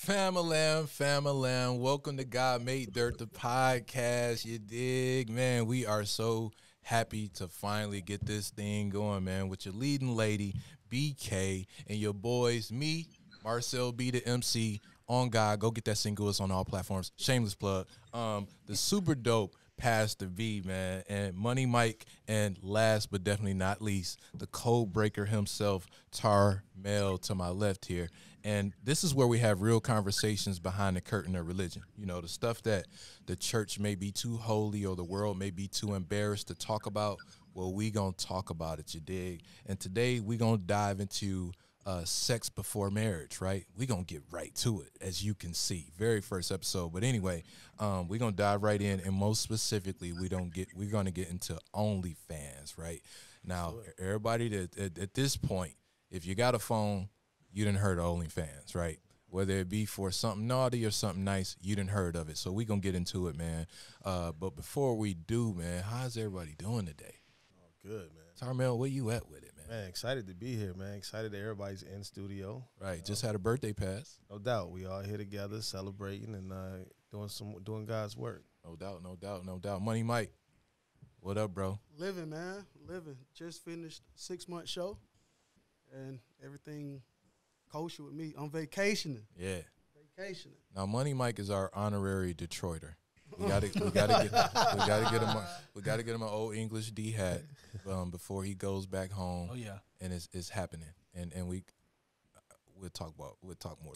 Famalam. Welcome to God Made Dirt, the podcast. You dig? Man, we are so happy to finally get this thing going, man, with your leading lady, BK, and your boys, me, Marcel B, the MC, on God. Go get that single. It's on all platforms. Shameless plug. The super dope Pastor V, man, and Money Mike, and last but definitely not least, the code breaker himself, Tar Mel, to my left here. And this is where we have real conversations behind the curtain of religion. You know, the stuff that the church may be too holy or the world may be too embarrassed to talk about. Well, we going to talk about it, you dig? And today we going to dive into sex before marriage, right? We're going to get right to it, as you can see. Very first episode. But anyway, we're going to dive right in, and most specifically, we're going to get into OnlyFans, right? Now, everybody that at this point, if you got a phone, you done heard of OnlyFans, right? Whether it be for something naughty or something nice, you done heard of it. So we're going to get into it, man. But before we do, man, how's everybody doing today? Oh, good, man. Tarmel, where you at with it, man? Man, excited to be here, man. Excited that everybody's in studio. Right, just had a birthday pass. No doubt. We all here together celebrating and doing God's work. No doubt. Money Mike, what up, bro? Living, man. Living. Just finished a 6-month show, and everything kosher with me. I'm vacationing. Yeah. Vacationing. Now, Money Mike is our honorary Detroiter. We gotta get him an old English D hat before he goes back home. Oh yeah, and it's happening. And we'll talk more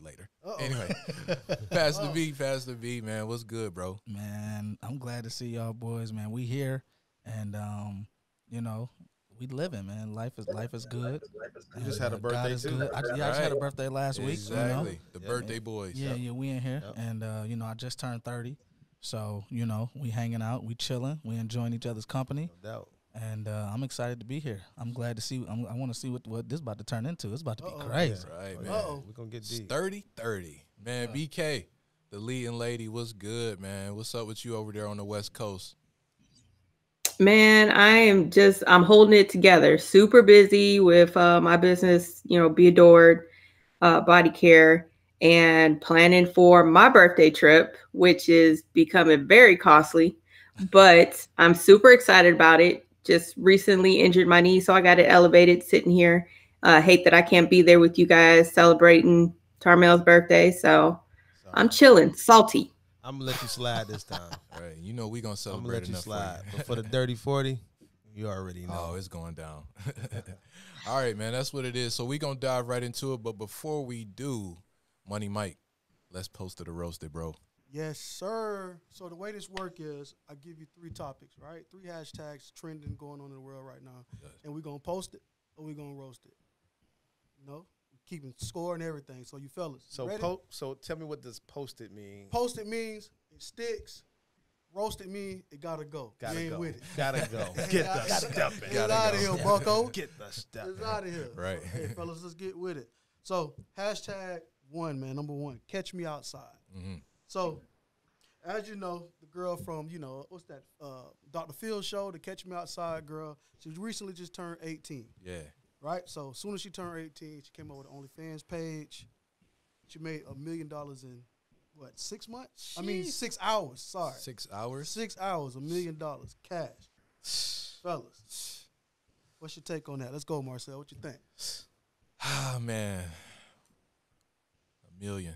later. Uh-oh. Anyway, Pastor V, man, what's good, bro? man. I'm glad to see y'all boys, man. We here, and we living, man. Life is good. You just had a birthday God is too? good. I just had a birthday last week. Exactly, the birthday boys. Yeah, we in here, and I just turned 30. So, we hanging out, we chilling, we enjoying each other's company. No doubt. And I'm excited to be here. I'm glad to see. I want to see what this is about to turn into. It's about to be crazy. Yeah, right, man. We're going to get deep. 30. Man, BK, the leading lady, what's good, man? What's up with you over there on the West Coast? Man, I'm holding it together. Super busy with my business, Be Adored, body care, and planning for my birthday trip, which is becoming very costly, but I'm super excited about it. Just recently injured my knee, so I got it elevated sitting here. Hate that I can't be there with you guys celebrating Tarmel's birthday, so I'm chilling, salty. I'm going to let you slide this time. All right, we're going to celebrate. I'm going to let you enough slide. for you. But for the dirty 40, you already know. Oh, it's going down. All right, man, that's what it is. So we're going to dive right into it, but before we do, Money Mike, let's post it or roast it, bro. Yes, sir. So the way this work is, I give you 3 topics, right? 3 hashtags trending going on in the world right now. Yes. And we're going to post it or we're going to roast it. Keeping score and everything. So you fellas, So so tell me what does post it mean. Post it means it sticks. Roast it means it got to go. Gotta you ain't go. with it. Gotta go. Get the stepping. Get out of here, bucko. Get the stepping. Get out of here. Right. Hey, fellas, let's get with it. So hashtag 1, man, number 1, catch me outside. Mm-hmm. So, as you know, the girl from, what's that, Dr. Phil show, the Catch Me Outside girl, she recently just turned 18. Yeah. Right? So, as soon as she turned 18, she came up with an OnlyFans page. She made $1 million in, 6 months? Jeez. I mean, 6 hours. Sorry. 6 hours? 6 hours, $1 million cash. Fellas, what's your take on that? Let's go, Marcel. What you think? Ah, man. $1 million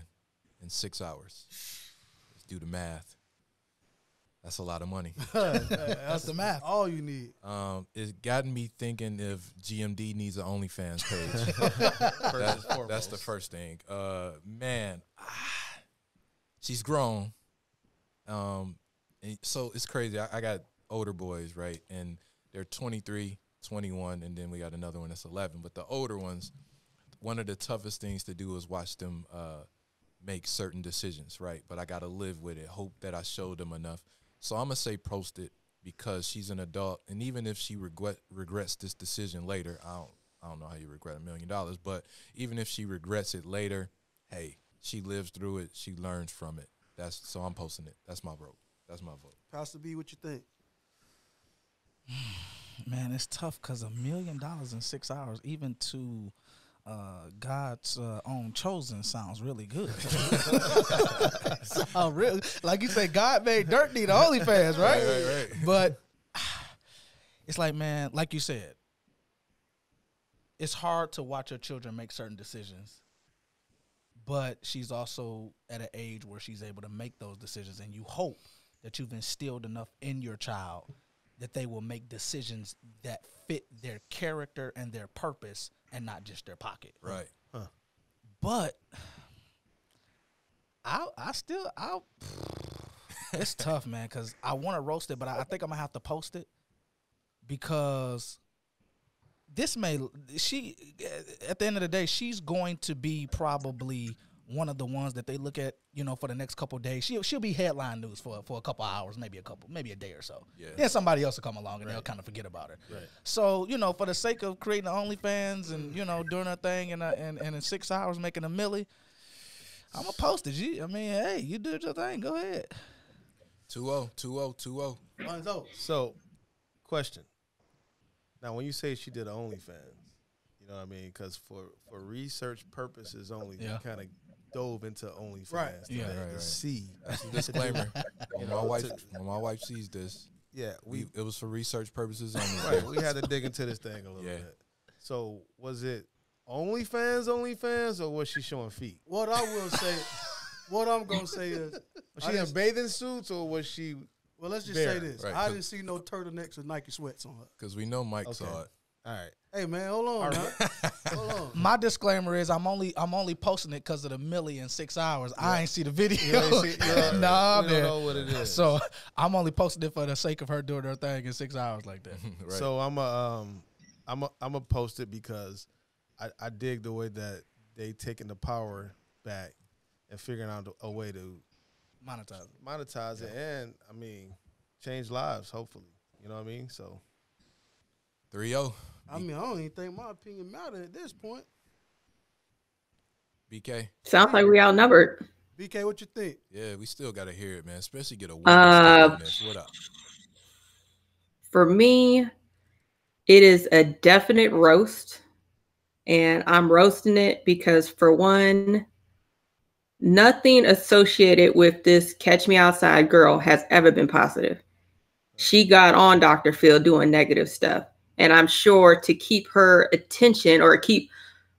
in 6 hours. Let's do the math. That's a lot of money. That's the math. All you need. It's gotten me thinking if GMD needs an OnlyFans page. That's the first thing. Man, she's grown. And so it's crazy. I got older boys, right? And they're 23, 21, and then we got another one that's 11. But the older ones, one of the toughest things to do is watch them make certain decisions, right? But I got to live with it, hope that I showed them enough. So I'm going to say post it because she's an adult. And even if she regrets this decision later, I don't know how you regret $1 million, but even if she regrets it later, hey, she lives through it. She learns from it. So I'm posting it. That's my vote. Pastor B, what you think? Man, it's tough because $1 million in 6 hours, even to God's own chosen sounds really good. Sound real, like you said, God made Dirt need the OnlyFans, right? Right. But it's like, man, like you said, it's hard to watch your children make certain decisions. But she's also at an age where she's able to make those decisions, and you hope that you've instilled enough in your child that they will make decisions that fit their character and their purpose and not just their pocket. Right. Huh. But it's tough, man, because I want to roast it, but I think I'm going to have to post it because at the end of the day, she's going to be probably one of the ones that they look at, for the next couple of days. She'll be headline news for a couple of hours, maybe a day or so. Yeah. Then somebody else will come along and they'll kind of forget about her. Right. So, for the sake of creating the OnlyFans and, doing her thing and in 6 hours making a milli, I'm going to post it. Hey, you did your thing. Go ahead. 2-0. So, question. Now, when you say she did OnlyFans, you know what I mean? Because for research purposes only, you kind of dove into OnlyFans. Right. To see. That's a disclaimer. When my wife sees this, it was for research purposes only. Right. We had to dig into this thing a little bit. So, was it OnlyFans, or was she showing feet? What I will say, what I'm going to say is. Was she in bathing suits, or was she... Well, let's just bare? say this. Right, I didn't see no turtlenecks or Nike sweats on her. Because we know Mike saw it. All right. Hey, man, hold on. Man. Hold on. My disclaimer is I'm only posting it because of the milli in 6 hours. I ain't see the video. Nah, we man. don't know what it is. So I'm only posting it for the sake of her doing her thing in 6 hours like that. Right. So I'm a post it because I dig the way that they taking the power back and figuring out a way to monetize it, and change lives. Hopefully, you know what I mean. So 3-0. I don't even think my opinion matter at this point. BK. Sounds like we outnumbered. BK, what you think? Yeah, we still got to hear it, man. Especially get a win. What up? For me, it is a definite roast, and I'm roasting it because, for one, nothing associated with this Catch Me Outside girl has ever been positive. She got on Dr. Phil doing negative stuff. And I'm sure to keep her attention or keep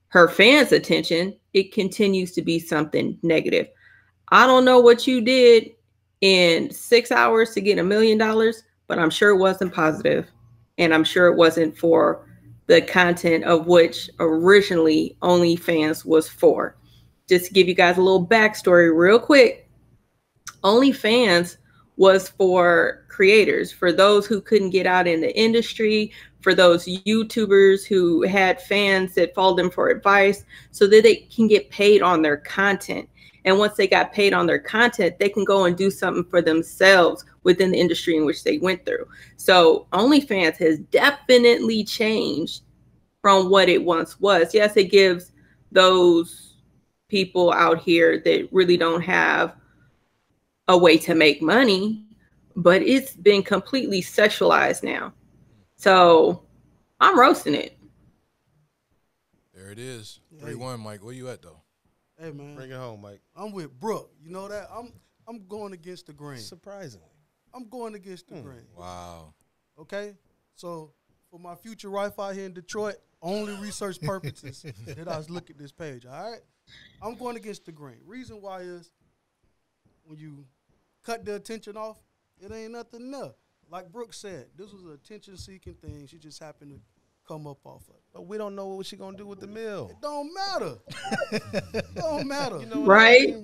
her fans' attention, it continues to be something negative. I don't know what you did in 6 hours to get $1 million, but I'm sure it wasn't positive. And I'm sure it wasn't for the content of which originally OnlyFans was for. Just to give you guys a little backstory real quick, OnlyFans was for creators, for those who couldn't get out in the industry, for those YouTubers who had fans that followed them for advice so that they can get paid on their content. And once they got paid on their content, they can go and do something for themselves within the industry in which they went through. So OnlyFans has definitely changed from what it once was. Yes, it gives those people out here that really don't have a way to make money, but it's been completely sexualized now. So I'm roasting it. There it is. Hey. 3-1, Mike. Where you at, though? Hey, man. Bring it home, Mike. I'm with Brooke. You know that? I'm going against the grain. Surprisingly. I'm going against the grain. Wow. Okay? So for my future wife out here in Detroit, only research purposes that I was looking at this page, all right? I'm going against the grain. Reason why is when you cut the attention off, it ain't nothing there. Like Brooke said, this was an attention-seeking thing. She just happened to come up off of it. But we don't know what she gonna do with the mill. It don't matter. It don't matter. You know what Right? I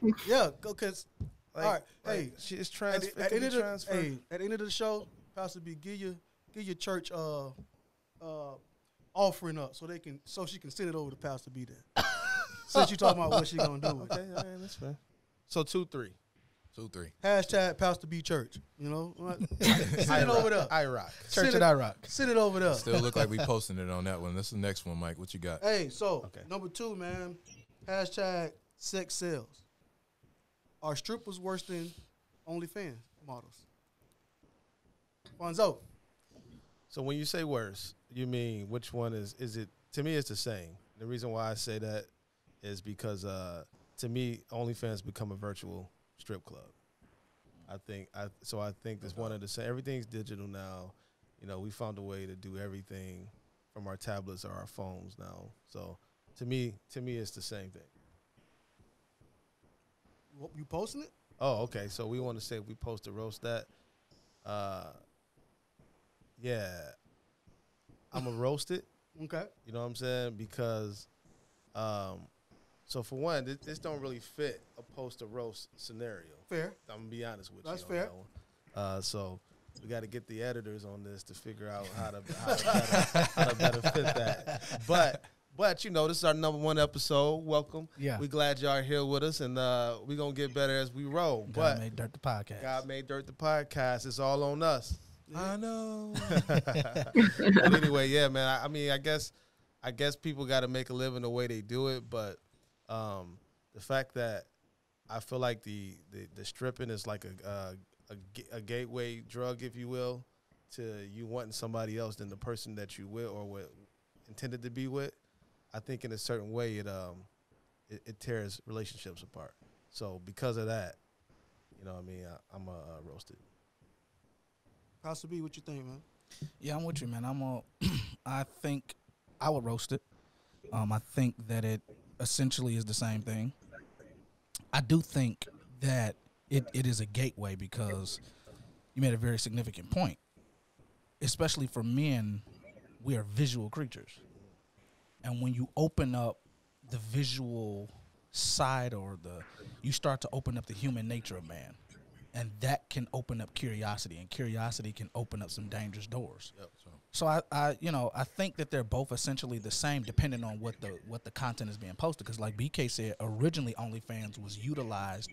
mean? Yeah, because all right. Hey, she is at the end of the show, Pastor B, give your church offering up so she can send it over to Pastor B then. Since you talking about what she gonna do with it. Okay, all right, that's fair. So 2-3. 2-3. Hashtag Pastor B Church. You know, send it over there. I rock. Church at I Rock. Send it over there. Still look like we posting it on that one. That's the next one, Mike. What you got? Hey, so Okay. number 2, man. Hashtag sex sales. Are strippers worse than OnlyFans models? Fonzo. So when you say worse, you mean which one is it? To me, it's the same. The reason why I say that is because to me, OnlyFans become a virtual strip club. I think that's one of the same. Everything's digital now. You know, we found a way to do everything from our tablets or our phones now. So to me, it's the same thing. You posting it? Oh, okay. So we want to say we post to roast that. Yeah, I'm gonna roast it. Okay. You know what I'm saying? Because, so for one, this don't really fit a post to roast scenario. Fair. I'm gonna be honest with That's you. fair. That one. So we got to get the editors on this to figure out how to better fit that. But you know, this is our #1 episode. Welcome. Yeah. We glad y'all are here with us, and we're gonna get better as we roll. God made Dirt the podcast. God made Dirt the podcast. It's all on us. I know. But anyway, yeah, man. I guess people got to make a living the way they do it, but the fact that I feel like the stripping is like a gateway drug, if you will, to you wanting somebody else than the person that you with or intended to be with. I think in a certain way it tears relationships apart. So because of that, you know what I mean, I'm roasted. Pastor B, what you think, man? Yeah, I'm with you, man. I think I would roast it. I think that it essentially is the same thing. I do think that it is a gateway because you made a very significant point. Especially for men, we are visual creatures. And when you open up the visual side you start to open up the human nature of man. And that can open up curiosity, and curiosity can open up some dangerous doors. Yep. So I think that they're both essentially the same, depending on what the content is being posted. Because like BK said, originally OnlyFans was utilized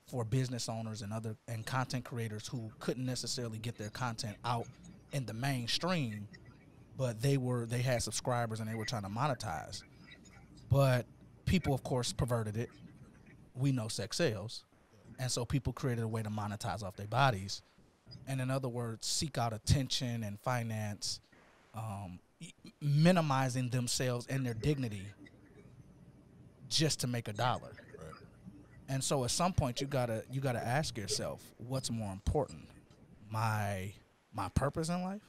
for business owners and content creators who couldn't necessarily get their content out in the mainstream, but they had subscribers and they were trying to monetize. But people, of course, perverted it. We know sex sells. And so people created a way to monetize off their bodies. And in other words, seek out attention and finance, minimizing themselves and their dignity just to make $1. Right. And so at some point you gotta ask yourself, what's more important? My purpose in life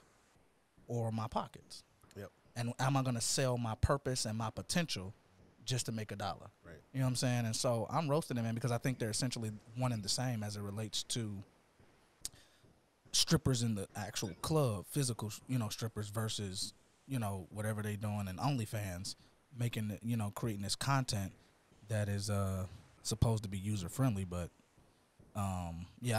or my pockets? Yep. And am I gonna sell my purpose and my potential just to make $1? Right. You know what I'm saying? And so I'm roasting them, man, because I think they're essentially one and the same as it relates to strippers in the actual club, physical, strippers versus, whatever they doing in OnlyFans, making, creating this content that is supposed to be user friendly. But I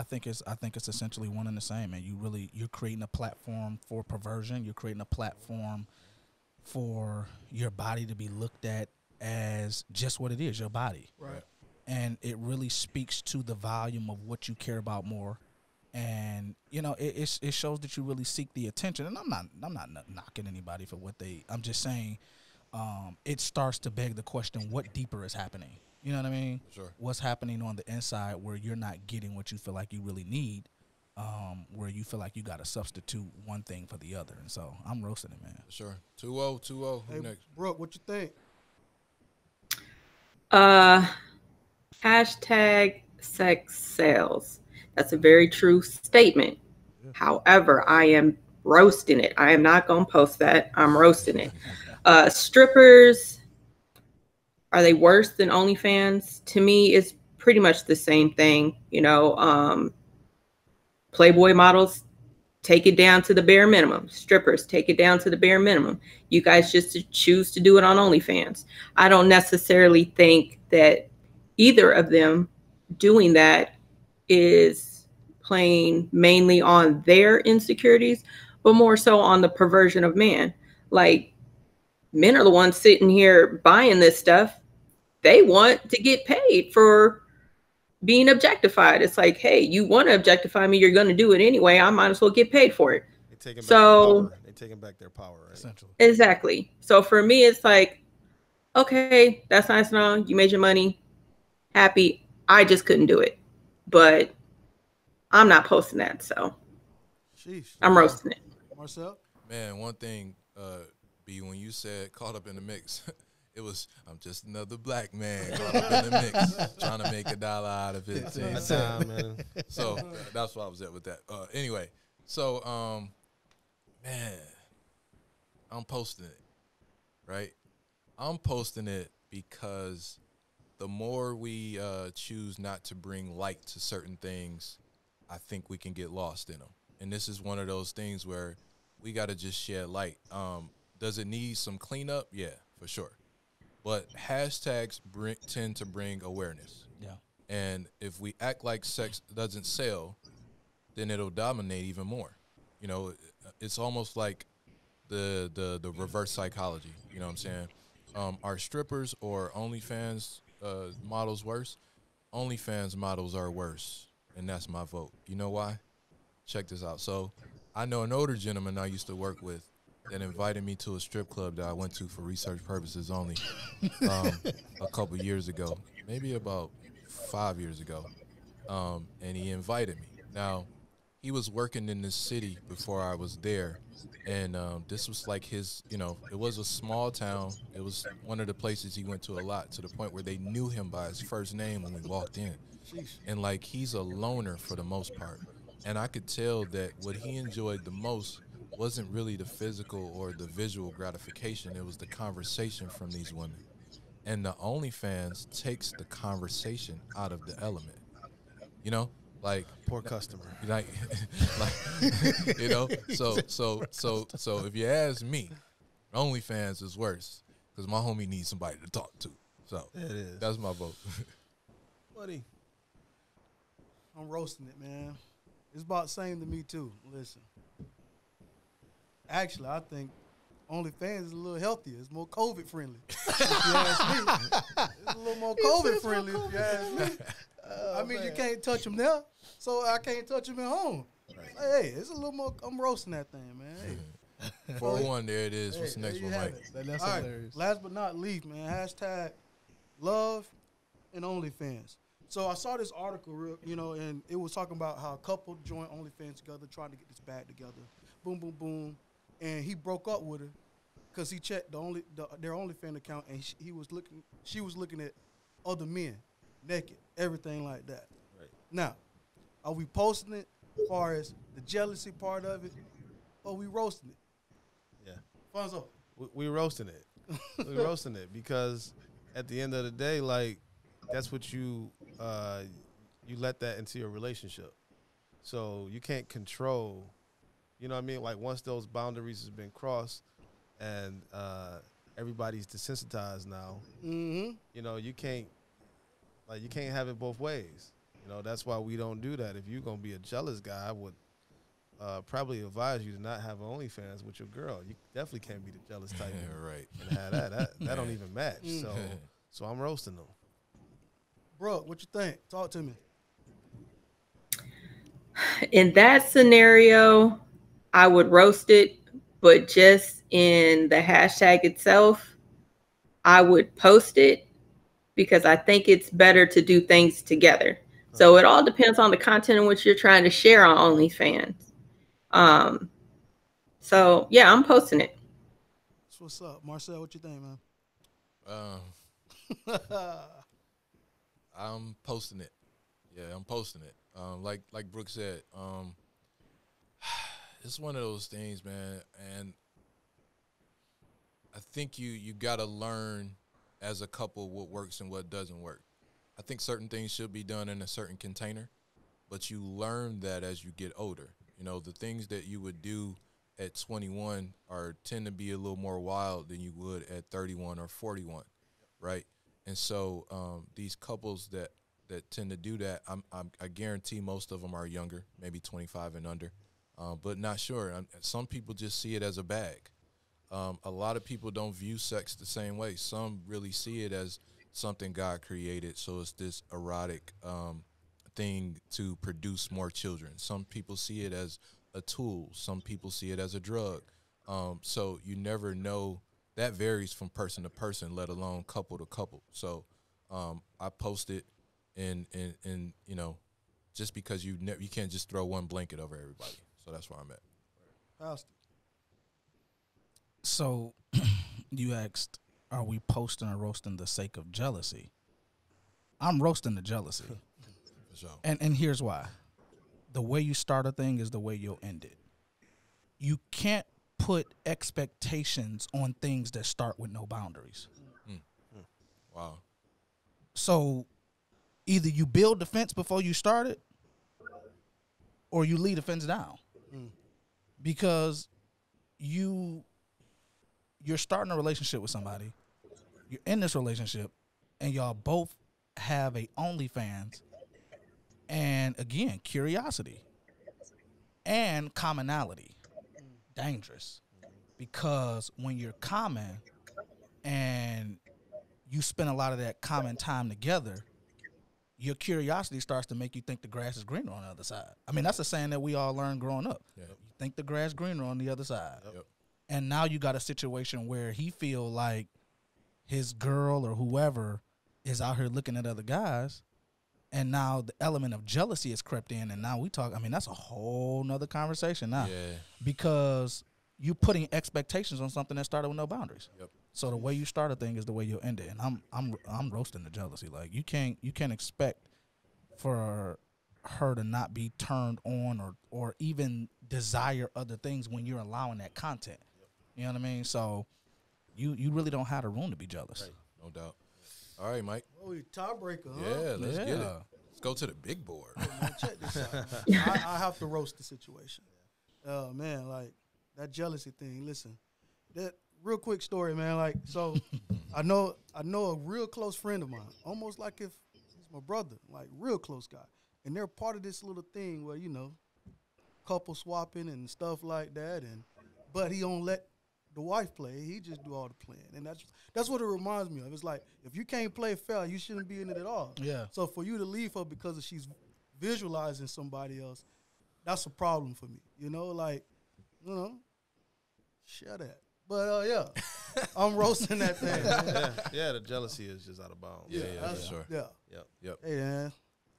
think it's essentially one and the same, and you're creating a platform for perversion. You're creating a platform for your body to be looked at as just what it is, your body. Right. And it really speaks to the volume of what you care about more. And, it shows that you really seek the attention. And I'm not knocking anybody for I'm just saying it starts to beg the question, what deeper is happening? You know what I mean? Sure. What's happening on the inside where you're not getting what you feel like you really need, where you feel like you got to substitute one thing for the other. And so I'm roasting it, man. Sure. 2-0. Who next? Brooke, what you think? Hashtag sex sales. That's a very true statement. Yeah. However, I am roasting it. I am not going to post that. I'm roasting it. Strippers, are they worse than OnlyFans? To me, it's pretty much the same thing. Playboy models, take it down to the bare minimum. Strippers, take it down to the bare minimum. You guys just choose to do it on OnlyFans. I don't necessarily think that either of them doing that is playing mainly on their insecurities, but more so on the perversion of man. Like, men are the ones sitting here buying this stuff. They want to get paid for being objectified. It's like, hey, you want to objectify me, you're going to do it anyway. I might as well get paid for it. They're taking back their power, right? Essentially. Exactly. So for me, it's like, okay, that's nice and all. You made your money. Happy. I just couldn't do it. But I'm not posting that, so Sheesh. I'm roasting it. Marcel? Man, one thing, B, when you said caught up in the mix, It was, I'm just another black man caught up in the mix, trying to make $1 out of 15 cents. Man. So that's why I was at with that. Anyway, so man, I'm posting it, right? I'm posting it because the more we choose not to bring light to certain things, I think we can get lost in them. And this is one of those things where we got to just shed light. Does it need some cleanup? Yeah, for sure. But hashtags tend to bring awareness. Yeah. And if we act like sex doesn't sell, then it'll dominate even more. You know, it's almost like the reverse psychology. You know what I'm saying? Are strippers or OnlyFans models worse? OnlyFans models are worse, and that's my vote. You know why? Check this out. So I know an older gentleman I used to work with that invited me to a strip club that I went to for research purposes only a couple years ago, maybe about 5 years ago, and he invited me. Now, he was working in this city before I was there, and this was like his, you know, it was a small town. It was one of the places he went to a lot, to the point where they knew him by his first name when we walked in. And, like, he's a loner for the most part. And I could tell that what he enjoyed the most wasn't really the physical or the visual gratification. It was the conversation from these women. And the OnlyFans takes the conversation out of the element. You know, like, Poor customer. like you know. So if you ask me, OnlyFans is worse because my homie needs somebody to talk to. So It is. that's my vote. Buddy. I'm roasting it, man. It's about the same to me too. Listen, actually, I think OnlyFans is a little healthier. It's more COVID friendly. If you ask me, it's a little more COVID friendly. If you ask me, I mean, you can't touch them there, so I can't touch them at home. Right. Hey, it's a little more. I'm roasting that thing, man. Hey. 401, there it is. What's the next one, Mike? That's All right, hilarious. last but not least, man. Hashtag love and OnlyFans. So I saw this article, you know, and it was talking about how a couple joined OnlyFans together, trying to get this bag together. Boom, boom, boom, and he broke up with her because he checked their OnlyFans account, and she was looking at other men, naked, everything like that. Right. Now, are we posting it as far as the jealousy part of it, or we roasting it? Yeah. Fonzo. We roasting it. We roasting it because at the end of the day, like, that's what you let that into your relationship. So you can't control, you know what I mean? Like, once those boundaries have been crossed and everybody's desensitized now, you know, you can't have it both ways. You know, that's why we don't do that. If you're going to be a jealous guy, I would probably advise you to not have OnlyFans with your girl. You definitely can't be the jealous type. Right. And have that don't even match. So I'm roasting them. Bro, what you think? Talk to me. In that scenario, I would roast it, but just in the hashtag itself, I would post it because I think it's better to do things together. So it all depends on the content in which you're trying to share on OnlyFans. So yeah, I'm posting it. That's what's up. Marcel, what you think, man? I'm posting it. Yeah, I'm posting it. Like Brooke said, it's one of those things, man. And I think you got to learn as a couple what works and what doesn't work. I think certain things should be done in a certain container, but you learn that as you get older. You know, the things that you would do at 21 tend to be a little more wild than you would at 31 or 41, right? And so these couples that tend to do that, I guarantee most of them are younger, maybe 25 and under, but not sure. Some people just see it as a bag. A lot of people don't view sex the same way. Some really see it as something God created, so it's this erotic thing to produce more children. Some people see it as a tool. Some people see it as a drug. So you never know. That varies from person to person, let alone couple to couple. So I post it, and you know, just because you can't just throw one blanket over everybody. So that's where I'm at. Pastor. So you asked are we posting or roasting the sake of jealousy? I'm roasting the jealousy. For sure. And here's why. The way you start a thing is the way you'll end it. You can't put expectations on things that start with no boundaries. Wow. So either you build the fence before you start it, or you leave the fence down. Because you're starting a relationship with somebody, you're in this relationship, and y'all both have a OnlyFans, and again, curiosity and commonality. Dangerous. Because when you're common and you spend a lot of that common time together, your curiosity starts to make you think the grass is greener on the other side. I mean, that's a saying that we all learned growing up. Yep. You think the grass greener on the other side. Yep. And now you got a situation where he feel like his girl or whoever is out here looking at other guys, and now the element of jealousy has crept in, and now we talk, I mean, that's a whole nother conversation now. Yeah. Because you putting expectations on something that started with no boundaries. Yep. So the way you start a thing is the way you'll end it. And I'm roasting the jealousy. Like you can't expect for her to not be turned on or even desire other things when you're allowing that content. Yep. You know what I mean? So you really don't have the room to be jealous. Right. No doubt. All right, Mike. Oh, tiebreaker, huh? Yeah, let's get it. Let's go to the big board. Man, check this out. I have to roast the situation. Oh, man, like that jealousy thing. Listen, that real quick story, man. Like, so I know a real close friend of mine, almost like if he's my brother, like real close guy. And they're part of this little thing where, you know, couple swapping and stuff like that. But he don't let the wife play. He just do all the playing. And that's what it reminds me of. It's like, if you can't play fair, you shouldn't be in it at all. Yeah. So for you to leave her because she's visualizing somebody else, that's a problem for me. You know, like, you know, share that. But, yeah, I'm roasting that thing. Yeah, the jealousy is just out of bounds. Yeah, for sure. Yeah. Hey, man,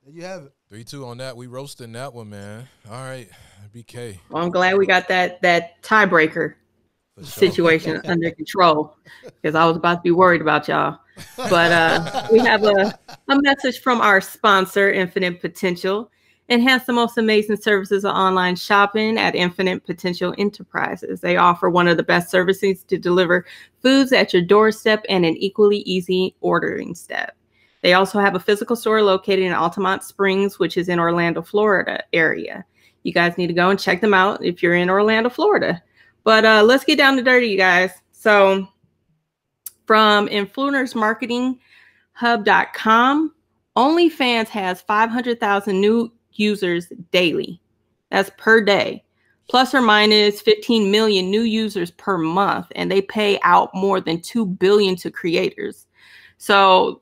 there you have it. 3-2 on that. We roasting that one, man. All right, BK. Well, I'm glad we got that tiebreaker situation under control, because I was about to be worried about y'all. But we have a message from our sponsor, Infinite Potential. Enhance the most amazing services of online shopping at Infinite Potential Enterprises. They offer one of the best services to deliver foods at your doorstep and an equally easy ordering step. They also have a physical store located in Altamont Springs, which is in Orlando, Florida area. You guys need to go and check them out if you're in Orlando, Florida. But let's get down to dirty, you guys. So from influencersmarketinghub.com, OnlyFans has 500,000 new users daily. That's per day. Plus or minus 15 million new users per month. And they pay out more than $2 billion to creators. So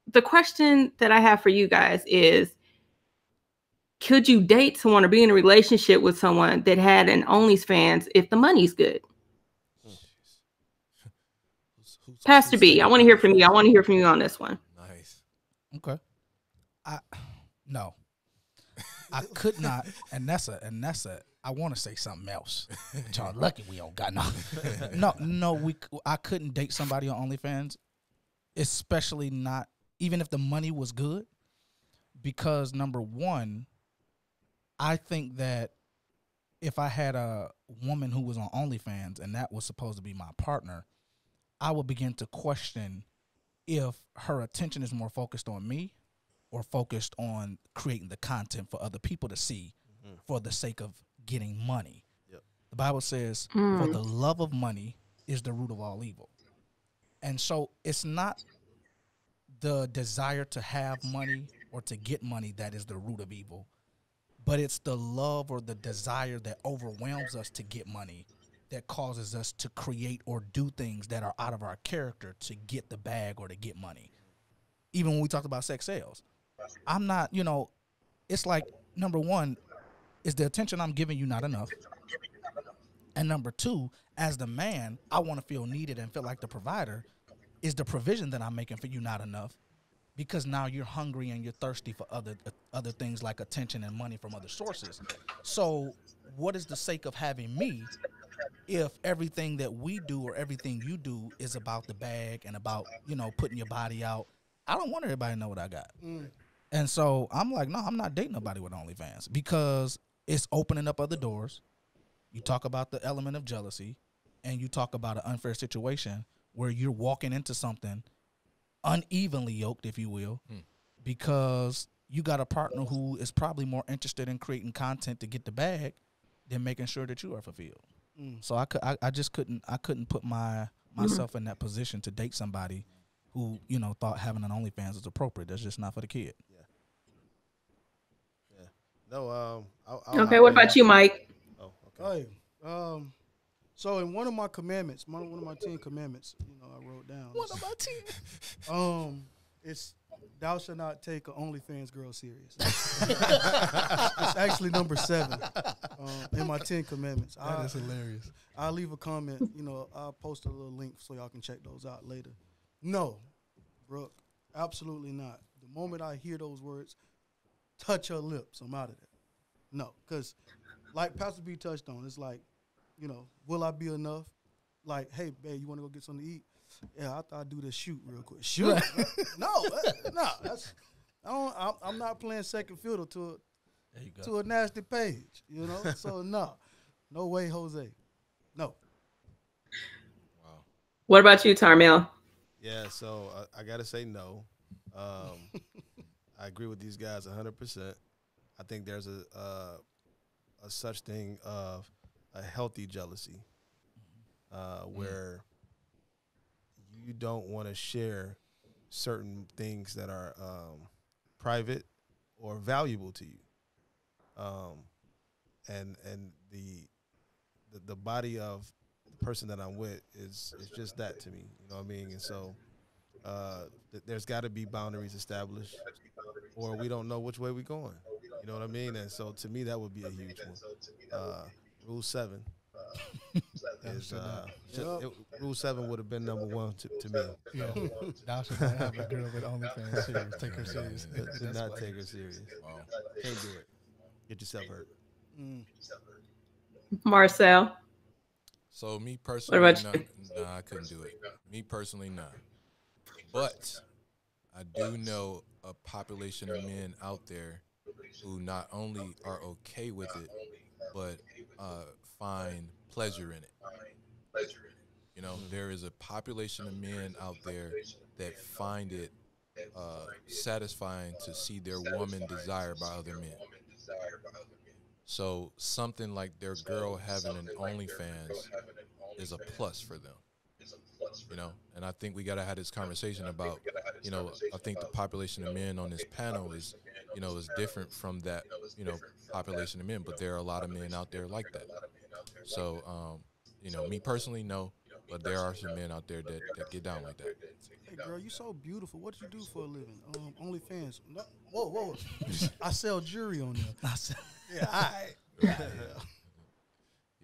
the question that I have for you guys is, could you date someone or be in a relationship with someone that had an OnlyFans if the money's good? Pastor B, I want to hear from you. I want to hear from you on this one. Nice. Okay. No. I could not, and that's a. I want to say something else. Y'all lucky we don't got nothing. No. I couldn't date somebody on OnlyFans, especially not even if the money was good, because number one, I think that if I had a woman who was on OnlyFans and that was supposed to be my partner, I would begin to question if her attention is more focused on me or focused on creating the content for other people to see for the sake of getting money. Yep. The Bible says, for the love of money is the root of all evil. And so it's not the desire to have money or to get money that is the root of evil, but it's the love or the desire that overwhelms us to get money that causes us to create or do things that are out of our character to get the bag or to get money. Even when we talked about sex sales, I'm not, it's like, number one, is the attention I'm giving you not enough? And number two, as the man, I want to feel needed and feel like the provider. Is the provision that I'm making for you not enough? Because now you're hungry and you're thirsty for other things like attention and money from other sources. So what is the sake of having me if everything that we do or everything you do is about the bag and about, putting your body out. I don't want everybody to know what I got. And so I'm like, no, I'm not dating nobody with OnlyFans because it's opening up other doors. You talk about the element of jealousy, and you talk about an unfair situation where you're walking into something unevenly yoked, if you will, because you got a partner who is probably more interested in creating content to get the bag than making sure that you are fulfilled. So I just couldn't put myself in that position to date somebody who, thought having an OnlyFans is appropriate. That's just not for the kid. Yeah. No. Okay. What about you, Mike? Oh, okay. Hey, so in one of my commandments, one of my 10 commandments, I wrote down. One of my 10. It's thou shalt not take an OnlyFans girl serious. It's actually number 7 in my 10 commandments. That is hilarious. I'll leave a comment. I'll post a little link so y'all can check those out later. No, Brooke, absolutely not. The moment I hear those words, touch her lips, I'm out of there. No, because like Pastor B touched on, it's like, will I be enough? Like, hey, babe, you want to go get something to eat? Yeah, I thought I'd do this shoot real quick. Shoot? No. I'm not playing second fiddle to a nasty page, So no way, Jose. No. Wow. What about you, Tarmel? Yeah, so I got to say no. I agree with these guys 100%. I think there's a such thing of a healthy jealousy where you don't want to share certain things that are private or valuable to you. And the body of the person that I'm with is just that to me. You know what I mean? And so there's got to be boundaries established, or we don't know which way we're going. You know what I mean? And so to me, that would be a huge one. Rule 7 is Rule 7 would have been number 1 to me. Yeah, thou shalt not have a girl with OnlyFans serious. Take her serious. Do not take her serious. Wow. Can't do it. Get yourself hurt. Marcel. So me personally, what about you? I couldn't do it. Me personally, nah. But I do know a population of men out there who not only are okay with it, but find pleasure in it. There is a population of men out there that find it satisfying to see their woman desired by other men. So something like their girl having an OnlyFans is a plus for them. And I think we got to have this conversation about, I think the population of men on this panel is different from that, population of men, but there are a lot of men out there like that. So, me personally, no, but there are some men out there that get down like that. Hey, girl, you so beautiful. What do you do for a living? OnlyFans. No, whoa. I sell jewelry on there. Yeah, all right.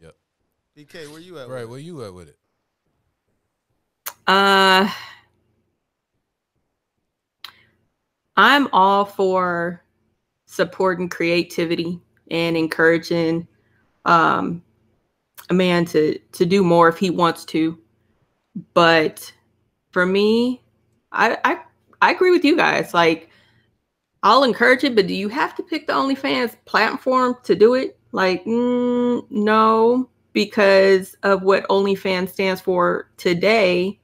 Yep. BK, where you at? Right, where you at with it? I'm all for supporting creativity and encouraging a man to do more if he wants to. But for me, I agree with you guys. Like, I'll encourage it, but do you have to pick the OnlyFans platform to do it? Like, no, because of what OnlyFans stands for today.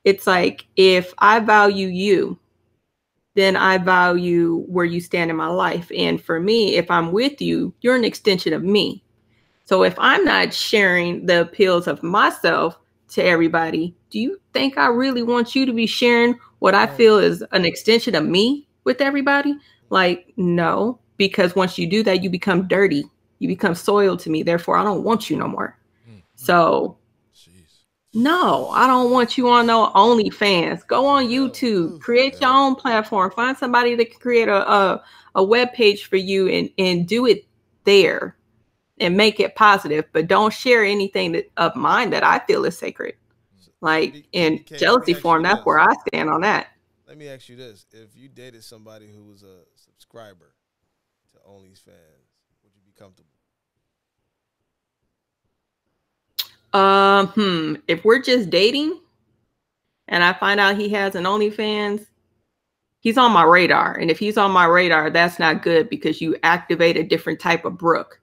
It's like, if I value you, then I value where you stand in my life. And for me, if I'm with you, you're an extension of me. So if I'm not sharing the appeals of myself to everybody, do you think I really want you to be sharing what I feel is an extension of me with everybody? Like, no, because once you do that, you become dirty. You become soiled to me. Therefore, I don't want you no more. So no, I don't want you on no OnlyFans. Go on YouTube, create your own platform, find somebody that can create a web page for you and do it there and make it positive, but don't share anything of mine that I feel is sacred. Like in jealousy form, that's where I stand on that. Let me ask you this. If you dated somebody who was a subscriber to OnlyFans, would you be comfortable? If we're just dating and I find out he has an OnlyFans, he's on my radar. And if he's on my radar, that's not good because you activate a different type of Brooke.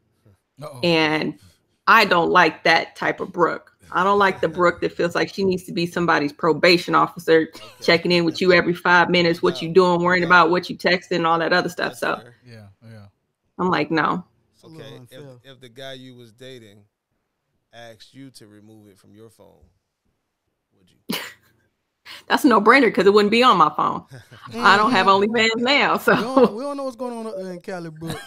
Uh-oh. And I don't like that type of Brooke. I don't like the Brooke that feels like she needs to be somebody's probation officer, checking in with you every 5 minutes, what you doing, worrying about what you texting, and all that other stuff. So yeah. I'm like, no. Okay, if the guy you was dating asked you to remove it from your phone, would you? That's a no-brainer because it wouldn't be on my phone. I don't have OnlyFans now, so we don't know what's going on in Cali, Brooke.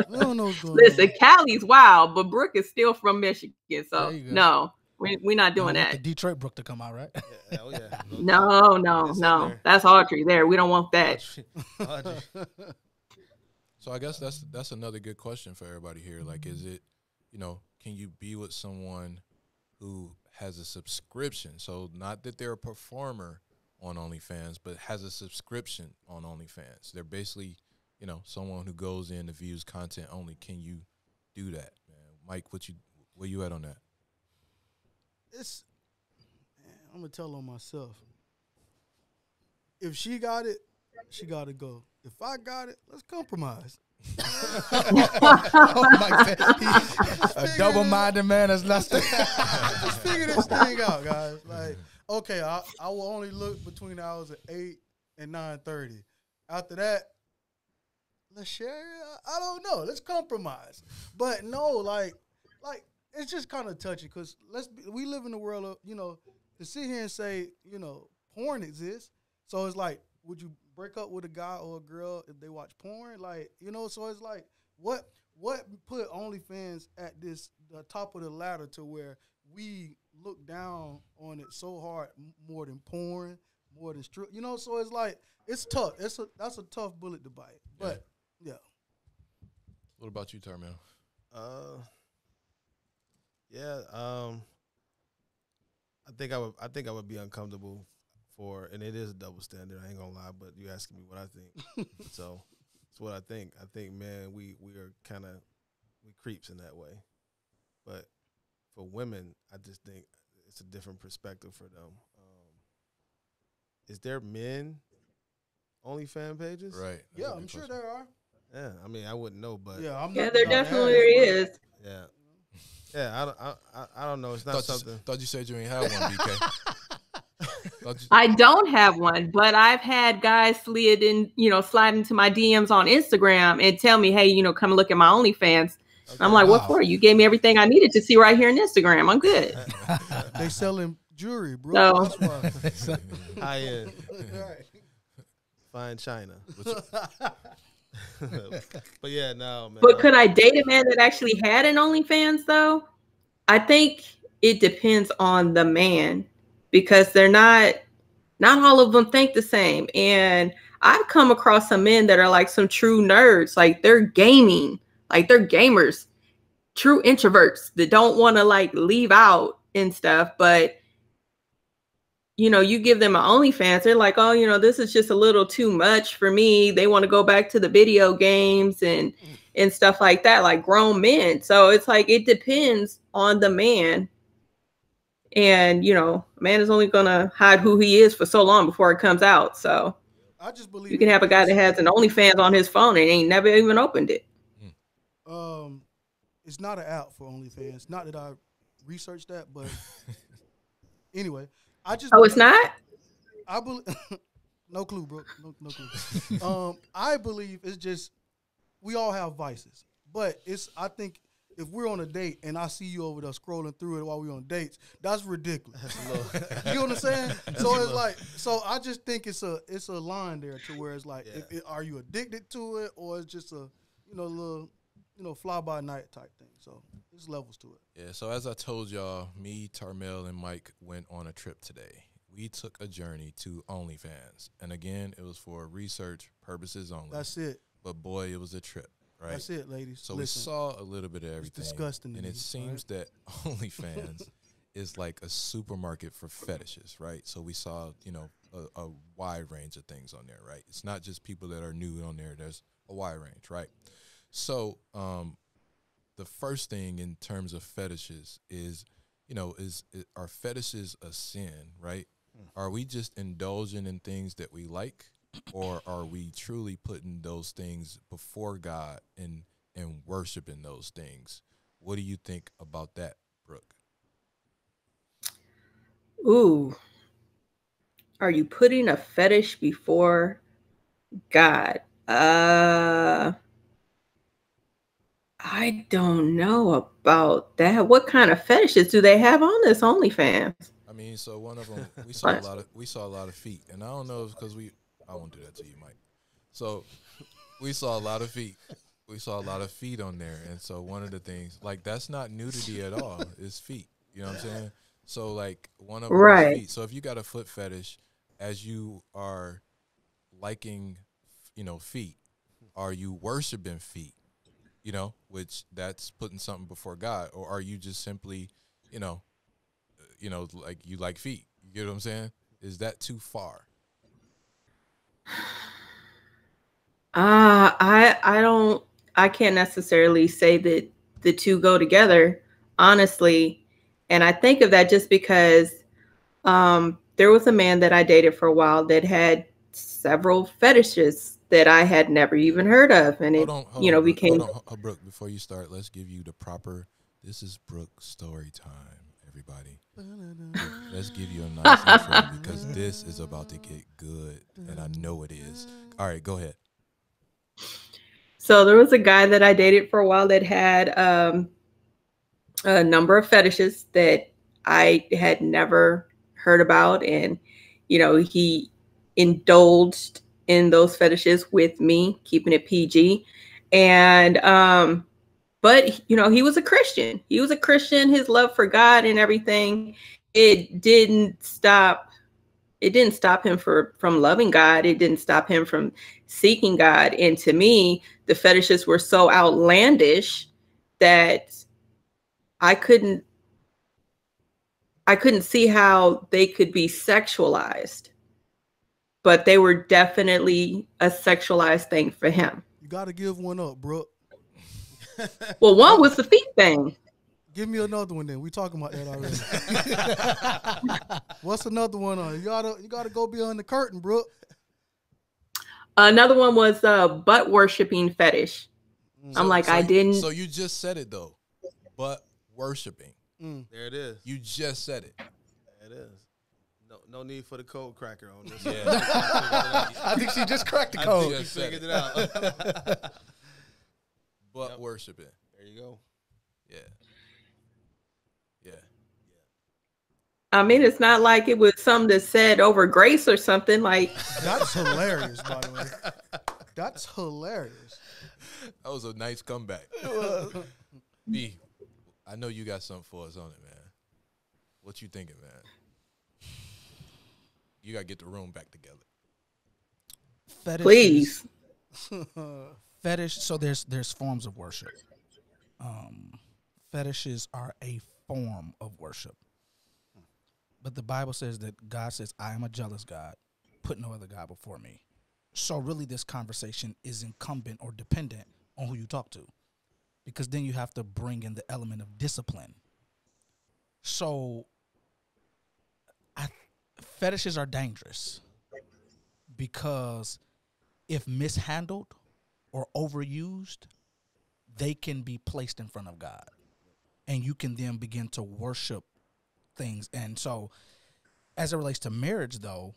We don't know what's going on. Listen, Cali's wild, but Brooke is still from Michigan, so no, we're not doing that. The Detroit Brooke to come out, right? Yeah. No. That's Audrey there. We don't want that. Audrey. So I guess that's another good question for everybody here. Like, is it, can you be with someone who has a subscription? So not that they're a performer on OnlyFans, but has a subscription on OnlyFans. They're basically, someone who goes in and views content only. Can you do that, man? Mike, where you at on that? I'm gonna tell on myself. If she got it, she got to go. If I got it, let's compromise. A double-minded man is less than. Just figure this thing out, guys. Like, okay, I will only look between the hours of 8 and 9:30. After that, let's share it. I don't know. Let's compromise. But no, like it's just kind of touchy because we live in a world of, to sit here and say, porn exists. So it's like, would you break up with a guy or a girl if they watch porn? Like, so it's like, what put OnlyFans at the top of the ladder to where we look down on it so hard more than porn, more than strip, so it's like, it's tough. That's a tough bullet to bite. But yeah. What about you, Tarmel? I think I would be uncomfortable and it is a double standard. I ain't gonna lie, but you asking me what I think. So it's what I think. I think, man, we are we creeps in that way. But for women, I just think it's a different perspective for them. Is there men OnlyFans pages? Right. Yeah, I'm sure there are. Yeah, I mean, I wouldn't know, but there definitely is. Yeah, I don't know. It's not something. Thought you said you ain't have one, BK. I don't have one, but I've had guys slide into my DMs on Instagram and tell me, hey, come look at my OnlyFans. Okay. I'm like, what for? You gave me everything I needed to see right here in Instagram. I'm good. They selling jewelry, bro. So. High end. Fine China. But yeah, no, man. But could I date a man that actually had an OnlyFans though? I think it depends on the man because they're not all of them think the same. And I've come across some men that are like some true nerds, like they're gaming, like they're gamers, true introverts that don't want to like leave out and stuff. But you give them an OnlyFans, they're like, oh, this is just a little too much for me. They want to go back to the video games and stuff like that, like grown men. So it's like, it depends on the man. And, a man is only going to hide who he is for so long before it comes out. So I just believe you can have a guy that has an OnlyFans on his phone and ain't never even opened it. It's not an app for OnlyFans. Not that I researched that, but anyway. It's not? I believe no clue, bro. No clue. I believe it's just we all have vices, but I think if we're on a date and I see you over there scrolling through it while we're on dates, that's ridiculous. You know what I'm saying? So it's like, I just think it's a line there to where it's like, are you addicted to it or it's just a little fly by night type thing. So there's levels to it. Yeah, so as I told y'all, me, Tarmel, and Mike went on a trip today. We took a journey to OnlyFans. And again, it was for research purposes only. That's it. But boy, it was a trip, right? That's it, ladies. So we saw a little bit of everything. It's disgusting. And it seems that OnlyFans is like a supermarket for fetishes, right? So we saw, a wide range of things on there, right? It's not just people that are nude on there. There's a wide range, right? So the first thing in terms of fetishes is are fetishes a sin, right? Are we just indulging in things that we like, or are we truly putting those things before God and worshiping those things? What do you think about that, Brooke? Ooh, are you putting a fetish before God? I don't know about that. What kind of fetishes do they have on this OnlyFans? I mean, so one of them we saw a lot of feet, and I don't know if because I won't do that to you, Mike. So we saw a lot of feet. We saw a lot of feet on there, and so one of the things like that's not nudity at all. It's feet. You know what I'm saying? So like one of them is Right. feet. So if you got a foot fetish, as you are liking, feet, are you worshiping feet? Which that's putting something before God, or are you just simply, like you like feet? You get what I'm saying? Is that too far? I can't necessarily say that the two go together, honestly. And I think of that just because there was a man that I dated for a while that had several fetishes that I had never even heard of, and Hold it, on, Brooke. became Hold on, Brooke. Before you start, let's give you the proper. This is Brooke's story time, everybody. Let's give you a nice intro because this is about to get good, and I know it is. All right, go ahead. So there was a guy that I dated for a while that had a number of fetishes that I had never heard about, and he indulged in those fetishes with me, keeping it PG. And but he was a Christian. He was a Christian. His love for God and everything, it didn't stop. It didn't stop him from loving God. It didn't stop him from seeking God. And to me, the fetishes were so outlandish that I couldn't see how they could be sexualized, but they were definitely a sexualized thing for him. You got to give one up, Brooke. Well, one was the feet thing. Give me another one then. We talking about that already. What's another one on? You gotta go behind the curtain, Brooke. Another one was butt worshiping fetish. I'm like, I didn't. So you just said it though, butt worshiping. There it is. You just said it. There it is. No need for the code cracker on this. Yeah. I think she just cracked the code. I just Figured it out. Butt worshiping. There you go. Yeah. Yeah. I mean, it's not like it was something that said over grace or something. Like, that's hilarious, by the way. That's hilarious. That was a nice comeback. B, I know you got something for us on it, man. What you thinking, man? You gotta get the room back together. Fetishes, please. Fetish. So there's forms of worship. Fetishes are a form of worship. But the Bible says that God says, I am a jealous God, put no other God before me. So really this conversation is incumbent or dependent on who you talk to, because then you have to bring in the element of discipline. So fetishes are dangerous because if mishandled or overused, they can be placed in front of God, and you can then begin to worship things. And so as it relates to marriage, though,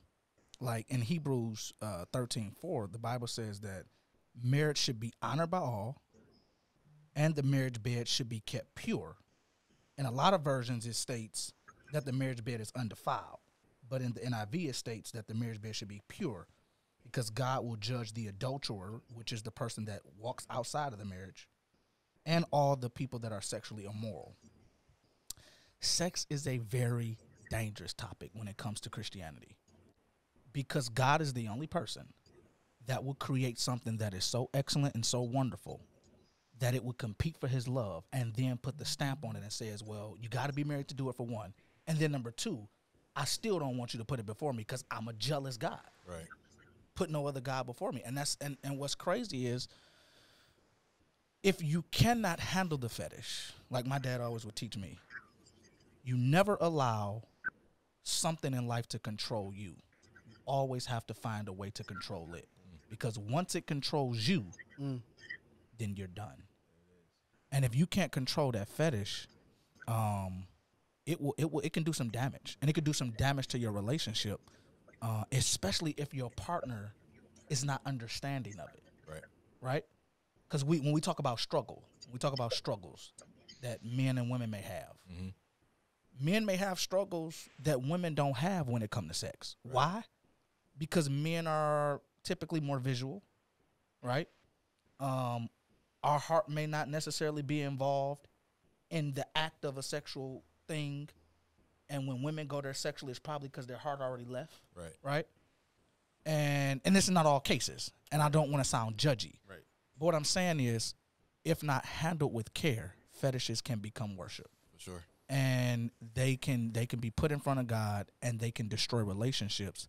like in Hebrews 13:4, the Bible says that marriage should be honored by all, and the marriage bed should be kept pure. In a lot of versions, it states that the marriage bed is undefiled, but in the NIV, it states that the marriage bed should be pure, because God will judge the adulterer, which is the person that walks outside of the marriage, and all the people that are sexually immoral. Sex is a very dangerous topic when it comes to Christianity, because God is the only person that will create something that is so excellent and so wonderful that it would compete for his love, and then put the stamp on it and says, well, you got to be married to do it, for one. And then number two, I still don't want you to put it before me because I'm a jealous God. Right. Put no other God before me. And that's and what's crazy is, if you cannot handle the fetish, like my dad always would teach me, You never allow something in life to control you. You always have to find a way to control it. Because once it controls you, then you're done. And if you can't control that fetish, it can do some damage. And it can do some damage to your relationship, especially if your partner is not understanding of it. Right? Because when we talk about struggles that men and women may have. Men may have struggles that women don't have when it comes to sex. Right. Why? Because men are typically more visual, right? Our heart may not necessarily be involved in the act of a sexual thing. And when women go there sexually, it's probably because their heart already left. Right? And this is not all cases. And I don't want to sound judgy. Right. But what I'm saying is, if not handled with care, fetishes can become worship. For sure. And they can be put in front of God, and they can destroy relationships,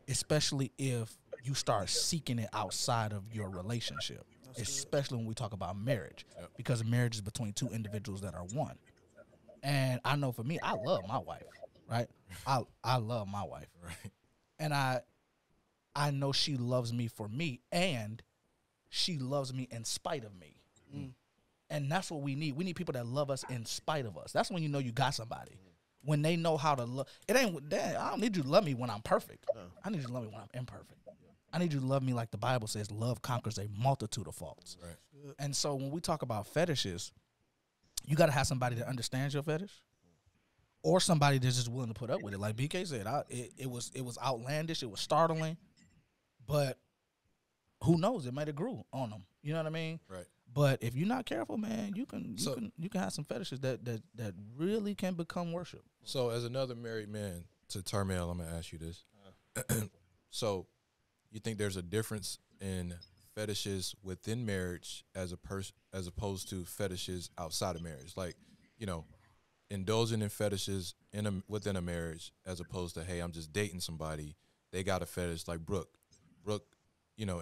especially if you start seeking it outside of your relationship, especially when we talk about marriage, because marriage is between two individuals that are one. And I know for me, I love my wife, right? I love my wife. Right. And I know she loves me for me, and she loves me in spite of me. And that's what we need. We need people that love us in spite of us. That's when you know you got somebody. When they know how to love. I don't need you to love me when I'm perfect. No. I need you to love me when I'm imperfect. I need you to love me like the Bible says, love conquers a multitude of faults. Right. And so when we talk about fetishes, you got to have somebody that understands your fetish, or somebody that's just willing to put up with it. Like BK said, it was outlandish. It was startling. But who knows? It might have grew on them. You know what I mean? Right. But if you're not careful, man, you can have some fetishes that really can become worship. So as another married man, to Termel, I'm gonna ask you this. So you think there's a difference in fetishes within marriage as opposed to fetishes outside of marriage? Like, indulging in fetishes within a marriage as opposed to, hey, I'm just dating somebody, they got a fetish. Like Brooke,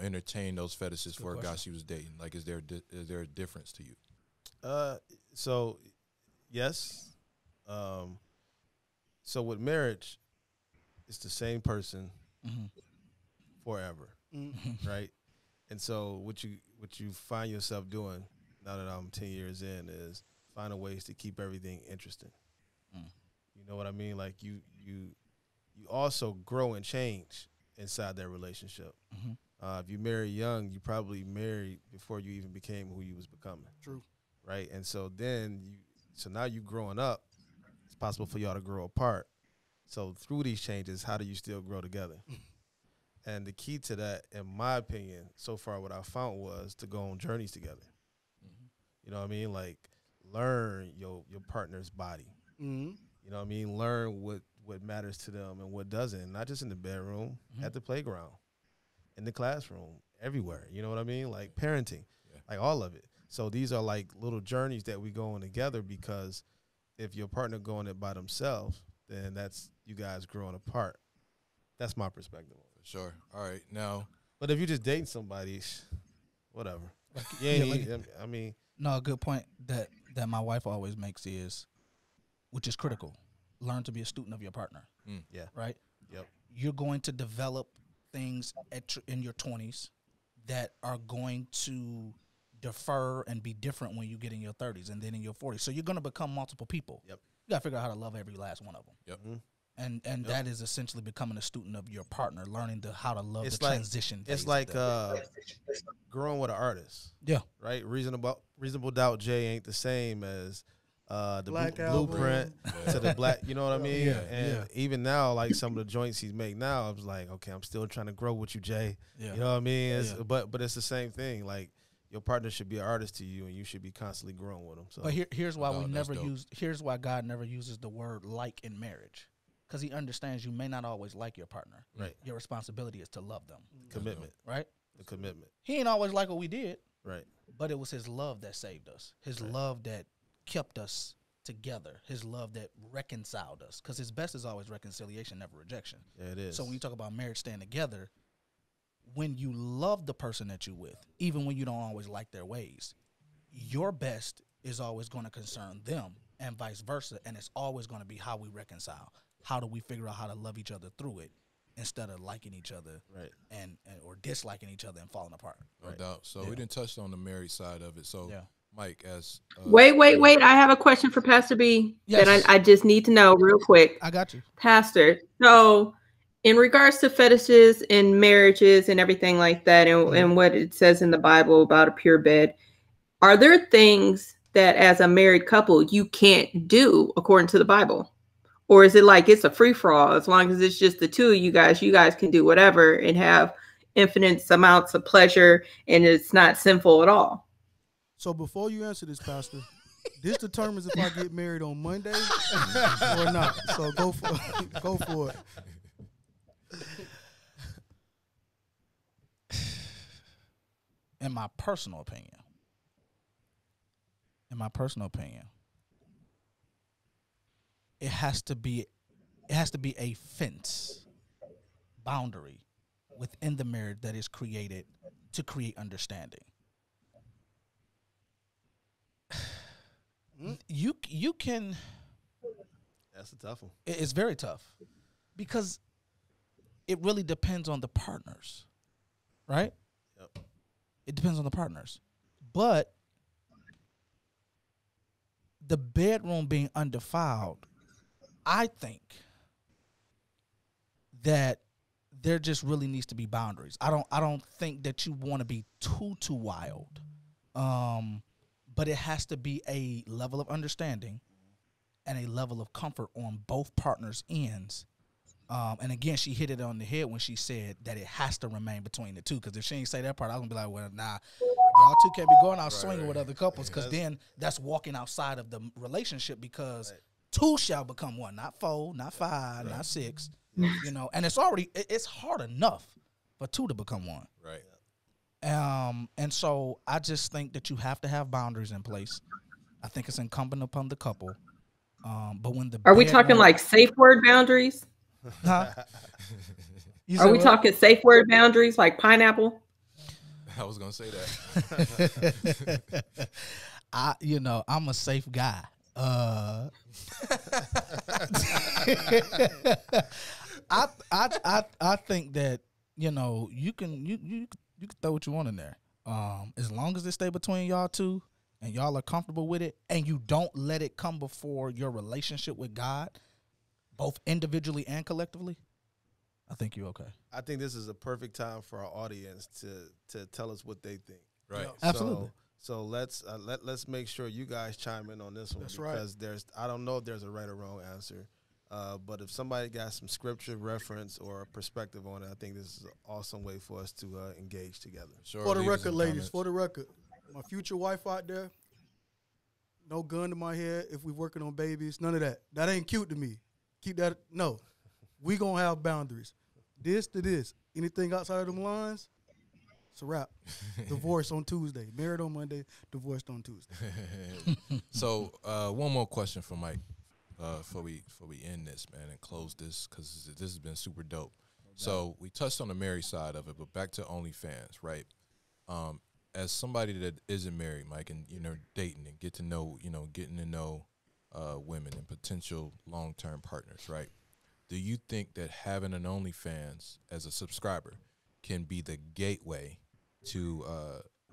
entertain those fetishes for a guy she was dating. Like, is there a difference to you? So, yes. So with marriage, it's the same person forever, right? And so what you find yourself doing now that I'm 10 years in is finding ways to keep everything interesting. You know what I mean? Like you also grow and change inside that relationship. If you marry young, you probably married before you even became who you was becoming. True. Right? And so now you growing up, it's possible for y'all to grow apart. So through these changes, how do you still grow together? And the key to that, in my opinion, so far what I found was to go on journeys together. You know what I mean? Like, learn your partner's body. You know what I mean? Learn what matters to them and what doesn't. Not just in the bedroom, at the playground, in the classroom, everywhere. You know what I mean? Like parenting, like all of it. So these are like little journeys that we go on together, because if your partner going it by themselves, then that's you guys growing apart. That's my perspective. For sure. All right. Now, but if you're just dating somebody, whatever. I mean, no, a good point that my wife always makes is, which is critical, learn to be a student of your partner. Yeah. Right? Yep. You're going to develop things in your 20s that are going to defer and be different when you get in your 30s and then in your 40s. So you're going to become multiple people. Yep. You got to figure out how to love every last one of them. Yep. And that is essentially becoming a student of your partner, learning how to love transition. It's like growing with an artist. Yeah. Right? Reasonable Doubt J ain't the same as the Black blueprint to the black, you know what I mean? Yeah, and even now, like some of the joints he's make now, I was like, okay, I'm still trying to grow with you, Jay. Yeah. You know what I mean? But it's the same thing. Like, your partner should be an artist to you, and you should be constantly growing with them. So, but here's why here's why God never uses the word like in marriage, because He understands you may not always like your partner. Right. Your responsibility is to love them. Commitment. Right. The commitment. He ain't always like what we did. Right. But it was His love that saved us. His love that kept us together. His love that reconciled us. Because His best is always reconciliation, never rejection. Yeah, it is. So when you talk about marriage staying together, when you love the person that you're with, even when you don't always like their ways, your best is always going to concern them. and vice versa. And it's always going to be how we reconcile. How do we figure out how to love each other through it instead of liking each other and or disliking each other and falling apart? No doubt. So we didn't touch on the married side of it. So Mike, as wait. I have a question for Pastor B that I just need to know real quick. I got you, Pastor. So, in regards to fetishes and marriages and everything like that, and what it says in the Bible about a pure bed, are there things that as a married couple you can't do according to the Bible? Or is it like it's a free-for-all? As long as it's just the two of you guys can do whatever and have infinite amounts of pleasure, and it's not sinful at all. So before you answer this, Pastor, this determines if I get married on Monday or not. So go for it. In my personal opinion, it has to be a fence, boundary within the marriage that is created to create understanding. You can. That's a tough one. It's very tough because it really depends on the partners, right? Yep. It depends on the partners, but the bedroom being undefiled, I think that there just really needs to be boundaries. I don't think that you want to be too wild. But it has to be a level of understanding and a level of comfort on both partners' ends. And again, she hit it on the head when she said that it has to remain between the two. Because if she ain't say that part, I was going to be like, well, nah, y'all two can't be going out swinging with other couples, because then that's walking outside of the relationship, because two shall become one, not four, not five, not six. You know, and it's hard enough for two to become one. Right. And so I just think that you have to have boundaries in place. I think it's incumbent upon the couple. But when are we talking like safe word boundaries? Huh? Are we talking safe word boundaries like pineapple? I was gonna say that. I'm a safe guy. I think that you can throw what you want in there, as long as it stay between y'all two and y'all are comfortable with it, and you don't let it come before your relationship with God, both individually and collectively. I think you're okay. I think this is a perfect time for our audience to tell us what they think. Right. Absolutely. So let's make sure you guys chime in on this one. That's because I don't know if there's a right or wrong answer. But if somebody got some scripture reference or perspective on it, I think this is an awesome way for us to engage together. Sure, for the record, ladies, for the record, my future wife out there, no gun to my head if we working on babies, none of that. That ain't cute to me. Keep that. No, we going to have boundaries. This to this. Anything outside of them lines, it's a wrap. Divorce on Tuesday. Married on Monday, divorced on Tuesday. So one more question for Mike. Before we end this, man, and close this, because this has been super dope. So we touched on the married side of it, but back to OnlyFans, right? As somebody that isn't married, Mike, and dating and getting to know women and potential long-term partners, right? Do you think that having an OnlyFans as a subscriber can be the gateway to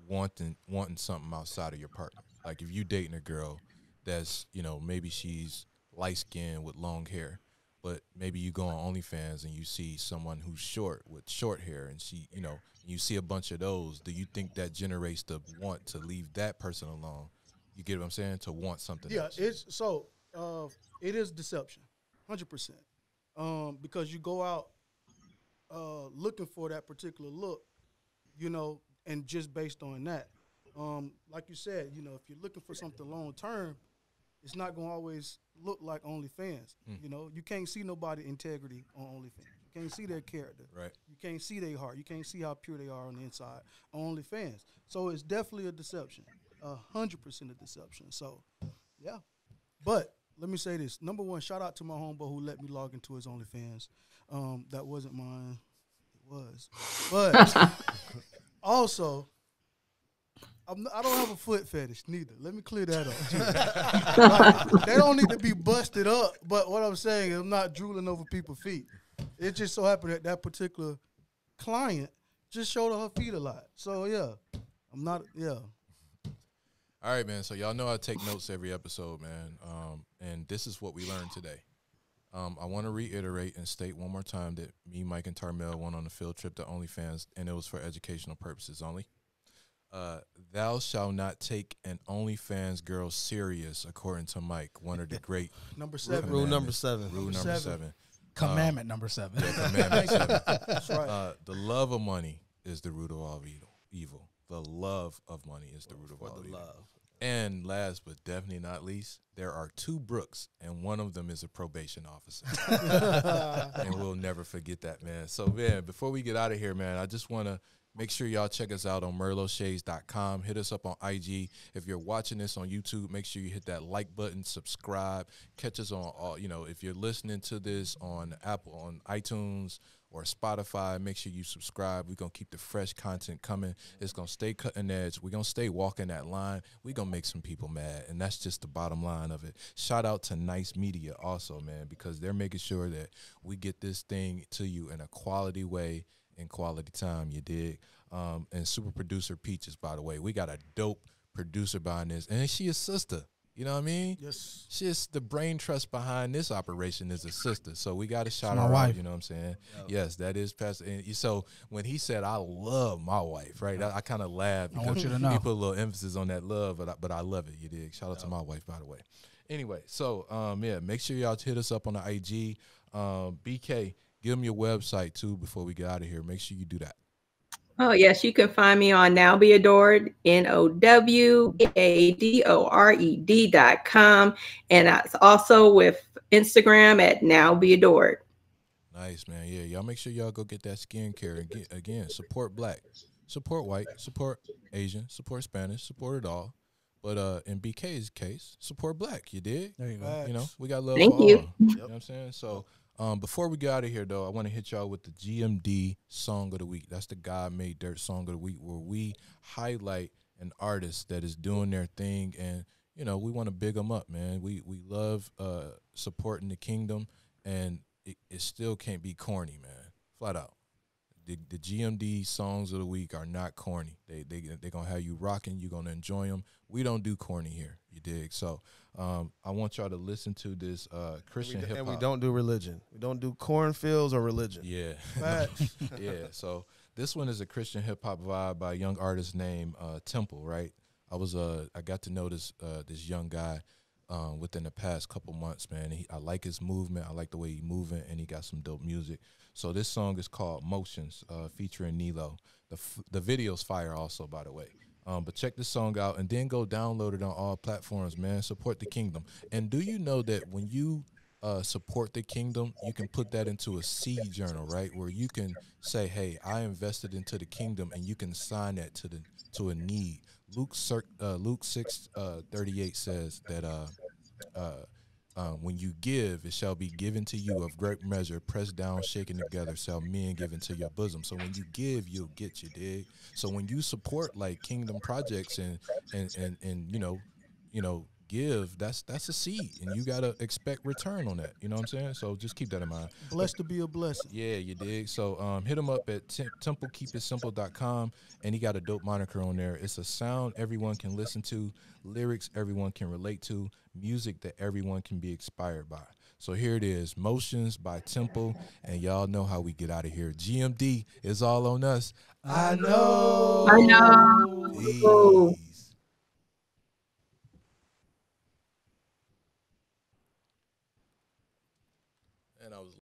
wanting something outside of your partner? Like if you dating a girl that's maybe she's light skin with long hair, but maybe you go on OnlyFans and you see someone who's short with short hair, and she, you see a bunch of those. Do you think that generates the want to leave that person alone? You get what I'm saying? To want something else. It is deception, 100%. Because you go out looking for that particular look, and just based on that, like you said, if you're looking for something long term, it's not going to always look like OnlyFans. You can't see nobody integrity on OnlyFans. You can't see their character. Right. You can't see their heart. You can't see how pure they are on the inside on OnlyFans. So it's definitely a deception, 100% a deception. So, yeah. But let me say this. Number one, shout out to my homeboy who let me log into his OnlyFans. That wasn't mine. It was. But also, I don't have a foot fetish neither. Let me clear that up. Like, they don't need to be busted up. But what I'm saying is I'm not drooling over people's feet. It just so happened that that particular client just showed her feet a lot. So, yeah, I'm not, yeah. All right, man. So y'all know I take notes every episode, man. And this is what we learned today. I want to reiterate and state one more time that me, Mike, and Tarmel went on a field trip to OnlyFans, and it was for educational purposes only. Thou shalt not take an OnlyFans girl serious, according to Mike, one of the great Number 7. Rule number 7. Rule number 7. Commandment number 7. Yeah, commandment 7. That's right. The love of money is the root of all evil. The love of money is the root of all evil. Love. And last but definitely not least, there are 2 Brooks, and one of them is a probation officer. And we'll never forget that, man. So, man, before we get out of here, man, I just want to make sure y'all check us out on merlotshades.com. Hit us up on IG. If you're watching this on YouTube, make sure you hit that like button, subscribe. Catch us on all, if you're listening to this on Apple, on iTunes, or Spotify, make sure you subscribe. We're going to keep the fresh content coming. It's going to stay cutting edge. We're going to stay walking that line. We're going to make some people mad, and that's just the bottom line of it. Shout out to Nice Media also, man, because they're making sure that we get this thing to you in a quality way in quality time, you dig? And super producer Peaches, by the way. We got a dope producer behind this, and she a sister. You know what I mean? Yes. She's the brain trust behind this operation is a sister. So we got to shout my her wife. out. You know what I'm saying? Yep. Yes, that is Pastor. And so when he said, I love my wife, right? I kind of laughed. I want you to know. He put a little emphasis on that love, but I love it. You dig? Shout out to my wife, by the way. Anyway, so, make sure y'all hit us up on the IG. BK, give them your website, too, before we get out of here. Make sure you do that. Oh, yes, you can find me on Now Be Adored, NOWADORED.com. And it's also with Instagram at Now Be Adored. Nice, man. Yeah, y'all make sure y'all go get that skincare. And again, support Black, support white, support Asian, support Spanish, support it all. But in BK's case, support Black. You did? There you go. We got love Thank for you. all. You know what I'm saying? So before we get out of here, though, I want to hit y'all with the GMD Song of the Week. That's the God Made Dirt Song of the Week, where we highlight an artist that is doing their thing, and we want to big them up, man. We love supporting the kingdom, and it still can't be corny, man. Flat out. The GMD Songs of the Week are not corny. They're going to have you rocking. You're going to enjoy them. We don't do corny here. You dig? So I want y'all to listen to this Christian hip-hop. And we don't do religion. We don't do cornfields or religion. Yeah. Yeah. So this one is a Christian hip-hop vibe by a young artist named Temple, right? I got to know this young guy within the past couple months, man. I like his movement. I like the way he's moving, and he got some dope music. So this song is called Motions, featuring Nilo. The video's fire also, by the way. But check this song out, and then go download it on all platforms, man. Support the kingdom. And do you know that when you support the kingdom, you can put that into a seed journal, right? Where you can say, hey, I invested into the kingdom, and you can sign that to a need. Luke 6:38 says that when you give, it shall be given to you of great measure, pressed down, shaken together, shall men give into your bosom. So when you give, you'll get, you dig? So when you support like kingdom projects and give, that's a seed, and you gotta expect return on that. You know what I'm saying? So just keep that in mind. Blessed to be a blessing. Yeah, you dig? So hit him up at templekeepitsimple.com, and he got a dope moniker on there. It's a sound everyone can listen to, lyrics everyone can relate to, music that everyone can be inspired by. So here it is, Motions by Temple, and y'all know how we get out of here. GMD is all on us. I know. Peace.